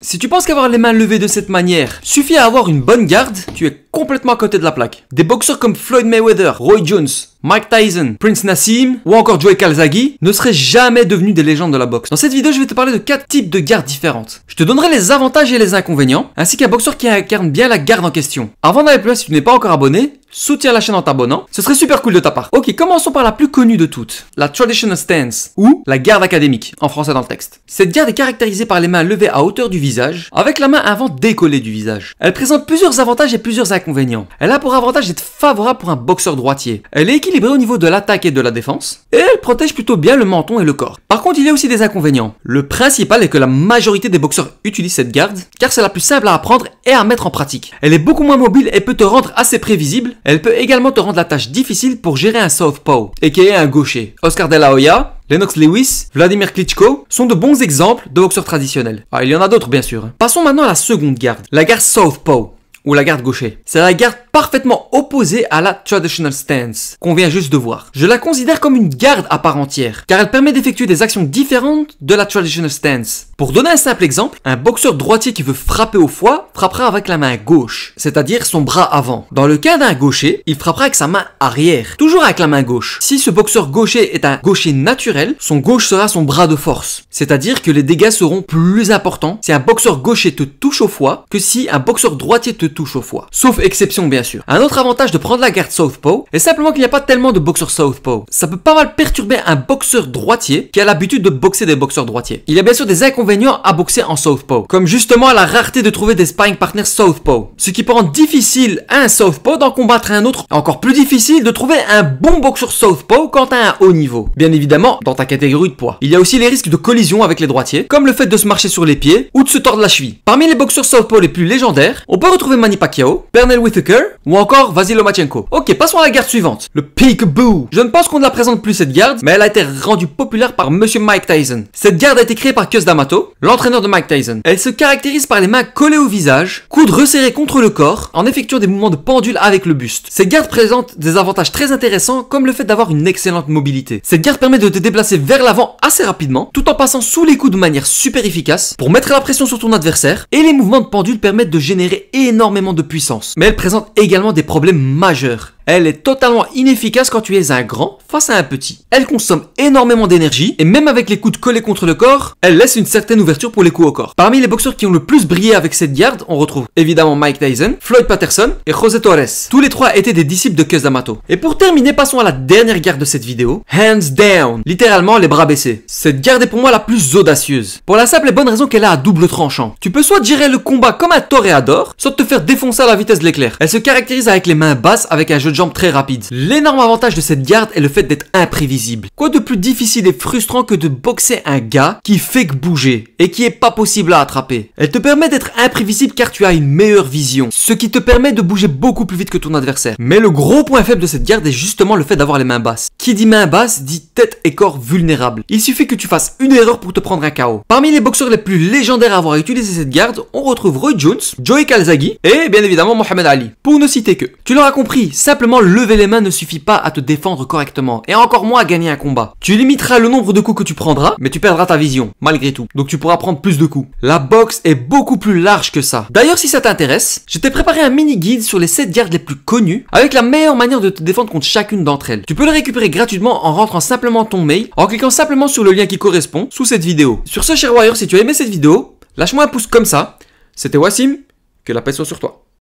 Si tu penses qu'avoir les mains levées de cette manière suffit à avoir une bonne garde, tu es complètement à côté de la plaque. Des boxeurs comme Floyd Mayweather, Roy Jones, Mike Tyson, Prince Nassim ou encore Joe Calzaghe ne seraient jamais devenus des légendes de la boxe. Dans cette vidéo, je vais te parler de 4 types de gardes différentes. Je te donnerai les avantages et les inconvénients, ainsi qu'un boxeur qui incarne bien la garde en question. Avant d'aller plus loin, si tu n'es pas encore abonné, soutiens la chaîne en t'abonnant, ce serait super cool de ta part. Ok, commençons par la plus connue de toutes, la Traditional Stance, ou la garde académique, en français dans le texte. Cette garde est caractérisée par les mains levées à hauteur du visage, avec la main avant décollée du visage. Elle présente plusieurs avantages et plusieurs inconvénients. Elle a pour avantage d'être favorable pour un boxeur droitier. Elle est équilibrée au niveau de l'attaque et de la défense, et elle protège plutôt bien le menton et le corps. Par contre, il y a aussi des inconvénients. Le principal est que la majorité des boxeurs utilisent cette garde, car c'est la plus simple à apprendre et à mettre en pratique. Elle est beaucoup moins mobile et peut te rendre assez prévisible. Elle peut également te rendre la tâche difficile pour gérer un southpaw, aka un gaucher. Oscar De La Hoya, Lennox Lewis, Vladimir Klitschko sont de bons exemples de boxeurs traditionnels. Ah, il y en a d'autres bien sûr. Passons maintenant à la seconde garde, la garde southpaw, ou la garde gaucher. C'est la garde parfaitement opposée à la Traditional Stance, qu'on vient juste de voir. Je la considère comme une garde à part entière, car elle permet d'effectuer des actions différentes de la Traditional Stance. Pour donner un simple exemple, un boxeur droitier qui veut frapper au foie frappera avec la main gauche, c'est-à-dire son bras avant. Dans le cas d'un gaucher, il frappera avec sa main arrière, toujours avec la main gauche. Si ce boxeur gaucher est un gaucher naturel, son gauche sera son bras de force, c'est-à-dire que les dégâts seront plus importants si un boxeur gaucher te touche au foie que si un boxeur droitier te touche au foie. Sauf exception bien sûr. Un autre avantage de prendre la garde southpaw est simplement qu'il n'y a pas tellement de boxeurs southpaw. Ça peut pas mal perturber un boxeur droitier qui a l'habitude de boxer des boxeurs droitiers. Il y a bien sûr des inconvénients à boxer en southpaw, comme justement la rareté de trouver des sparring partners southpaw, ce qui peut rendre difficile à un southpaw d'en combattre un autre, encore plus difficile de trouver un bon boxeur southpaw quand à un haut niveau. Bien évidemment, dans ta catégorie de poids. Il y a aussi les risques de collision avec les droitiers, comme le fait de se marcher sur les pieds ou de se tordre la cheville. Parmi les boxeurs southpaw les plus légendaires, on peut retrouver Manny Pacquiao, Pernell Whitaker ou encore Vasyl Lomachenko. Ok, passons à la garde suivante, le Peekaboo. Je ne pense qu'on ne la présente plus cette garde, mais elle a été rendue populaire par Monsieur Mike Tyson. Cette garde a été créée par Cus D'Amato, l'entraîneur de Mike Tyson. Elle se caractérise par les mains collées au visage, coudes resserrés contre le corps, en effectuant des mouvements de pendule avec le buste. Cette garde présente des avantages très intéressants, comme le fait d'avoir une excellente mobilité. Cette garde permet de te déplacer vers l'avant assez rapidement, tout en passant sous les coups de manière super efficace, pour mettre la pression sur ton adversaire, et les mouvements de pendule permettent de générer énormément de puissance. Mais elle présente également des problèmes majeurs. Elle est totalement inefficace quand tu es un grand face à un petit. Elle consomme énormément d'énergie et même avec les coudes collés contre le corps, elle laisse une certaine ouverture pour les coups au corps. Parmi les boxeurs qui ont le plus brillé avec cette garde, on retrouve évidemment Mike Tyson, Floyd Patterson et José Torres. Tous les trois étaient des disciples de Cus D'Amato. Et pour terminer, passons à la dernière garde de cette vidéo, hands down, littéralement les bras baissés. Cette garde est pour moi la plus audacieuse, pour la simple et bonne raison qu'elle est à double tranchant. Tu peux soit gérer le combat comme un toréador, soit te faire défoncer à la vitesse de l'éclair. Elle se caractérise avec les mains basses avec un jeu de jambes très rapide. L'énorme avantage de cette garde est le fait d'être imprévisible. Quoi de plus difficile et frustrant que de boxer un gars qui fait que bouger et qui est pas possible à attraper. Elle te permet d'être imprévisible car tu as une meilleure vision, ce qui te permet de bouger beaucoup plus vite que ton adversaire. Mais le gros point faible de cette garde est justement le fait d'avoir les mains basses. Qui dit main basse dit tête et corps vulnérables. Il suffit que tu fasses une erreur pour te prendre un KO. Parmi les boxeurs les plus légendaires à avoir utilisé cette garde, on retrouve Roy Jones, Joe Calzaghe et bien évidemment Mohamed Ali, pour ne citer que. Tu l'auras compris, simplement lever les mains ne suffit pas à te défendre correctement, et encore moins à gagner un combat. Tu limiteras le nombre de coups que tu prendras, mais tu perdras ta vision, malgré tout. Donc tu pourras prendre plus de coups. La boxe est beaucoup plus large que ça. D'ailleurs, si ça t'intéresse, je t'ai préparé un mini guide sur les 7 gardes les plus connues, avec la meilleure manière de te défendre contre chacune d'entre elles. Tu peux le récupérer gratuitement en rentrant simplement ton mail, en cliquant simplement sur le lien qui correspond sous cette vidéo. Sur ce, cher Warrior, si tu as aimé cette vidéo, lâche-moi un pouce comme ça. C'était Wassim, que la paix soit sur toi.